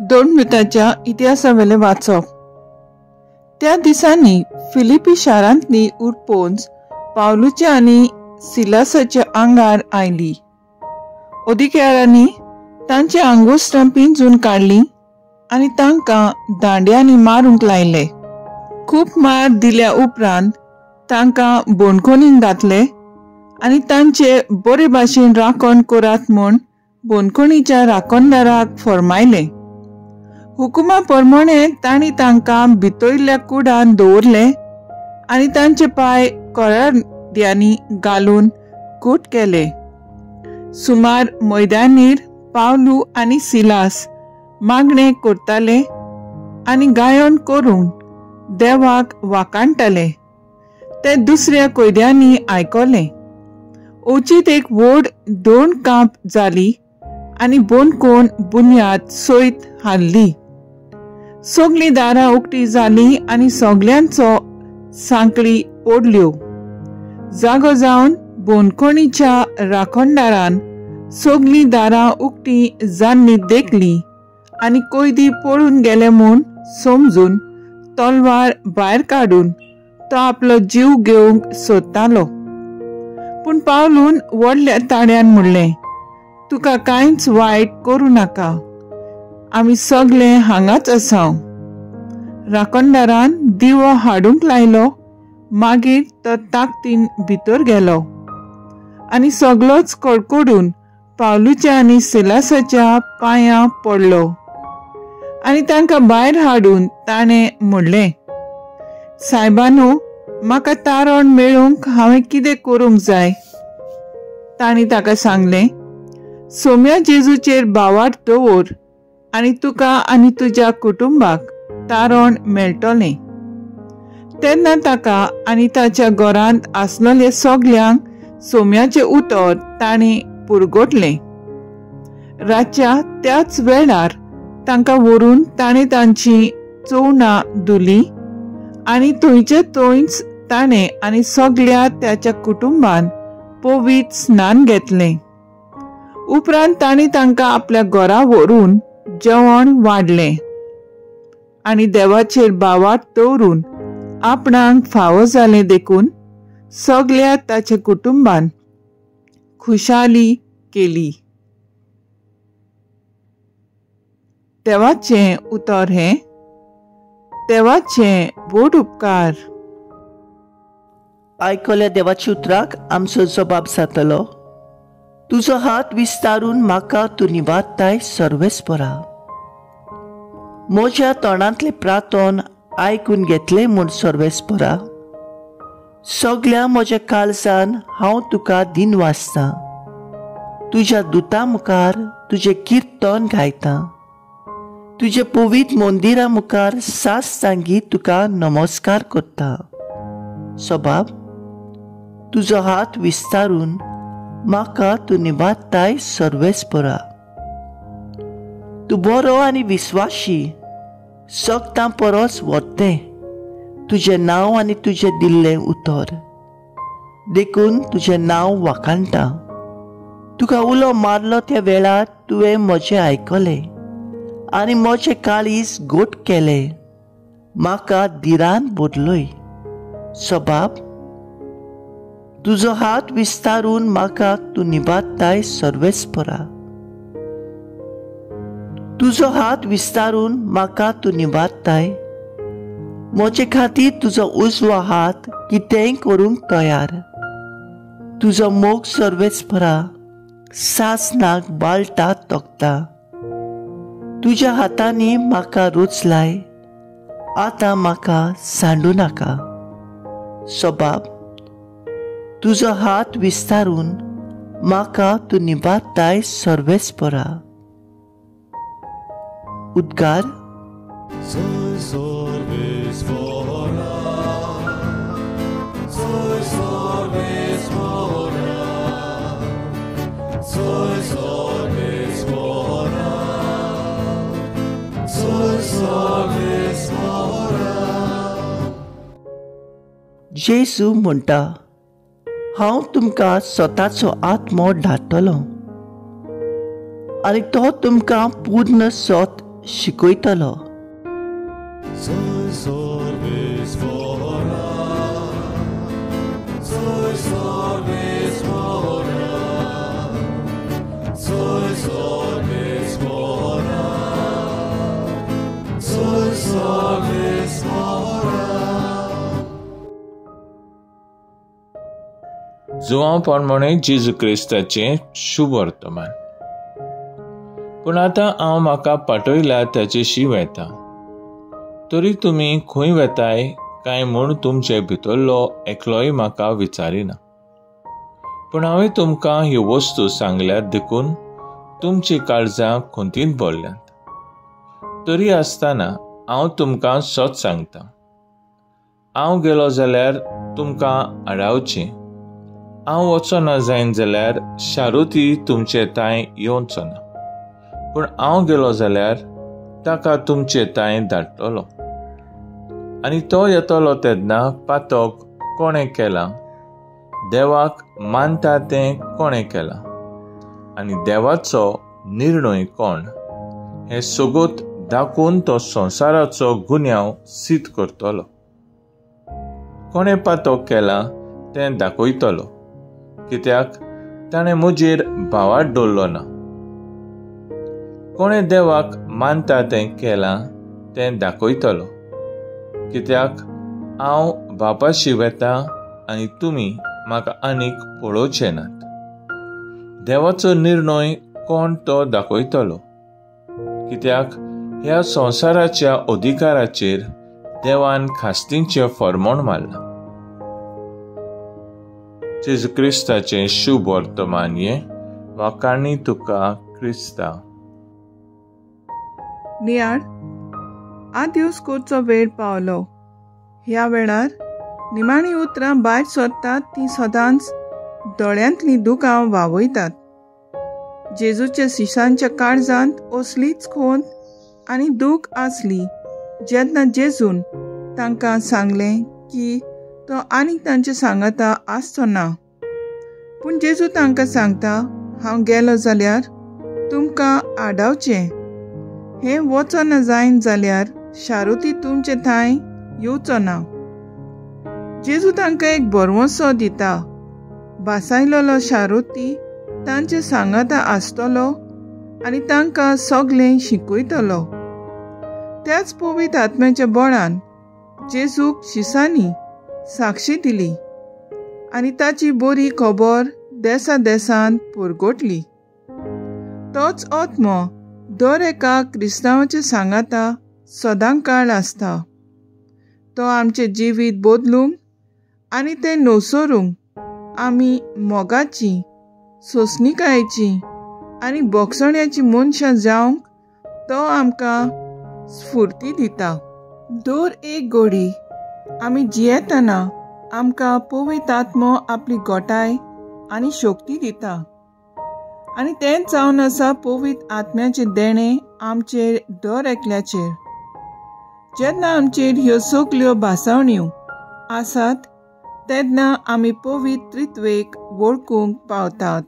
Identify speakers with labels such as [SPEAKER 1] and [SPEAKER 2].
[SPEAKER 1] 2 मिनटाच्या इतिहासावेले वाचप. त्या दिसांनी फिलिपी शारांतली उरपोंज पावलुच्या आनी सिलासाच्या आंगार आयली. अधिकाऱ्यांनी तांचे आंगुस्तां पिंजून काडली आनी तांकां दांड्यांनी मारूंक लायले. खूब मार दिल्या उपरांत तांकां बोणकोनीक घातले आनी तांचे बरे भाशेन राखण करात म्हूण बोणकोणीच्या राखणदाराक फर्मायले. हुकुमा प्रमाणे तांणी तांकां भितरल्या कुडान दवरले आनी तांचे पांय कोराड्यांनी घालून घूट केले. सुमार मैदानीर पावलू आनी सिलास मागणे करताले आनी गायन करून देवाक वाकाणटाले. ते दुसऱ्या कैद्यांनी आयकले. ओचीत एक व्हड दोन कांप जाली आनी बोनकोन बुन्याद सयत हाल्ली. सगळीं दारां उक्ती जाली आनी सगळ्यांचो सांकळी पडल्यो. जागो जावन बोनकोणीच्या राखणदारान सगळीं दारां उक्ती जाल्ली देखली आनी कैदी पळून गेले म्हूण समजून तलवार भायर काडून तो आपलो जीव घेवंक सोदतालो. पूण पावलून व्हडल्या ताड्यान म्हणलें, तुका कांयच वायट करूं नाका, आमी सगळे हांगाच आसा. राखणदारान दिवो हाडूंक लायलो. मागीर तो ताकतीन भितर गेलो आनी सगळोच कडकडून पावलूच्या आनी सिलासाच्या पांयां पडलो आनी तांकां भायर हाडून ताणें म्हणलें, सायबानू, म्हाका तारण मेळूंक हांवें कितें करूंक जाय? तांणी ताका सांगलें, सोम्या जेजूचेर भावार्थ दवर आनी तुका आनी तुज्या कुटुंबाक तारण मेळटलें. तेन्ना ताका आनी ताच्या घरांत आसलेल्या सगल्यांक सोम्याचें उतर ताणें पुरगोटलें. रातच्या त्याच वेळार तांकां व्हरून ताणें तांची चोवणां धुलीं आनी थंयचे थंयच ताणें आनी सगळ्या ताच्या कुटुंबान पवित्र स्नान घेतलें. उपरांत ताणें तांकां आपल्या घरा व्हरून जेवण वाडलें आनी देवाचेर भावार्थ दवरून आपणाक फावो जालें देखून सगळ्या ताच्या कुटुंबान खुशाली केली. देवाचें उतर हें. देवाचें व्हड उपकार.
[SPEAKER 2] आयकल्या देवाच्या उतराक आमचो जबाब जातलो, तुजो हात विस्तारून म्हाका तूं निवाडटाय सर्वेस्परा. म्हज्या तोंडांतले प्रार्थन आयकून घेतले म्हूण सर्वेस्परा. सगळ्या म्हज्या काळजान हांव तुका दिन वाजतां. तुज्या दुतां मुखार तुजें किर्तन गायतां. तुजे पवित्र मंदिरा मुखार साश्टांगी तुका नमस्कार करता. सबाब, तुजो हात विस्तारून म्हाका तूं निवाडटाय सर्वेस्परा. तूं बरो आनी विस्वाशी, सगतां परस व्हडलें तुजें नांव आनी तुजें दिल्लें उतर. देखून तुजें नांव वाखाणटा. तुका उलो मारलो त्या वेळार तुवें म्हजें आयकलें आनी म्हजें काळीज घोट केलें. म्हाका धिरान भरलय. सबाब, तुजो हात विस्तारून म्हाका तूं निवाडटाय सर्वेस्परा. तुजो हात विस्तारून म्हाका तूं निवाडटाय. म्हजे खातीर तुजो उजवो हात कितेंय करूंक तयार. तुजो मोग सर्वेस्परा सासनाक बाळटा तोखता. तुज्या हातांनी म्हाका रुचलाय. आतां म्हाका सांडू नाका. सबाब, तुजो हात विस्तारून म्हाका तूं निवाडटाय सर्वेस्परा. उद्गार. जेजू म्हणटा, हांव तुमकां स्वताचो आत्मो धाडटलो आनी तो तुमकां पूर्ण सोत शिकयतलो.
[SPEAKER 3] जुवांव प्रमाणे जेजू क्रिस्ताचें शुभ वर्तमान. पूण आतां हांव म्हाका पाठयला ताचेशी वेता. तरी तुमी खंय वेताय काय म्हूण तुमचे भितरलो एकलोय म्हाका विचारिना. पूण हांवें तुमकां ह्यो वस्तू सांगल्यात देखून तुमची काळजां खोंतीत भरल्यांत. तरी आसतना हांव तुमकां सच सांगतां, हांव गेलो जाल्यार तुमकां आडावचें. हांव वचना जायन जाल्यार शारुती तुमचे ताय येवचो ना. पूण हांव गेलो जाल्यार ताका तुमचे ताय धाडटलो. आनी तो येतलो तेन्ना पातोक कोणें केलां, देवाक मानता तें कोणें केलां, आनी देवाचो निर्णय कोण, हें सगोत दाखोवन तो संवसाराचो गुन्यांव सिद्ध करतलो. कोणें पातोक केलां तें दाखयतलो, कित्याक ताणें म्हजेर भावार्थ दवरलो ना. कोणें देवाक मानता तें केलां तें दाखयतलो, कित्याक हांव बापाशी वेतां आनी तुमी म्हाका आनीक पळोवचे नात. देवाचो निर्णय कोण तो दाखयतलो, कित्याक ह्या संवसाराच्या अधिकाराचेर देवान खास्तींचें फर्मोण मारलां. जेजू क्रिस्ताचें शुभ वर्तमान हें वाकाणी तुका क्रिस्ता.
[SPEAKER 1] नियाळ आदिवस करचो वेळ पावलो. ह्या वेळार निमाणी उतरां भायर सरतात ती सदांच दोळ्यांतली दुकां वावयतात. जेजूच्या शिश्यांच्या काळजांत असलीच खोंत आनी दूख आसली जेन्ना जेजून तांकां सांगलें की तो आनीक तांचे सांगाता आसचो ना. पूण जेजू तांकां सांगता, हांव गेलो जाल्यार तुमकां आडावचें. हें वचना जायन जाल्यार शारुती तुमचे थंय येवचो ना. जेजू तांकां एक बरवंसो दिता. भासायलोलो शारुती तांचे सांगाता आसतलो आनी तांकां सगलें शिकयतलो. त्याच पवित्र आत्म्याच्या बळान जेजूक शिसांनी साक्षी दिली आनी ताची बरी खबर देसा देसांत पुरगोटली. तोच आत्मो दर एका क्रिस्तांवाच्या सांगाता सदां काळ आसता. तो आमचें जिवीत बदलूंक आनी तें नवसरूंक आमी मोगाची, सोंसणिकायेची आनी बोगसण्याची मनशां जावंक तो आमकां स्फूर्ती दिता. दर एक घडी आमी जियेतना आमकां पवित्र आत्मो आपली गोटाय आनी शक्ती दिता. आनी तेंच जावन आसा पवित्र आत्म्याचें देणें आमचेर दर एकल्याचेर. जेन्ना आमचेर ह्यो सगल्यो भासावण्यो आसात तेन्ना आमी पवित्र त्रित्वेक वळखूंक पावतात.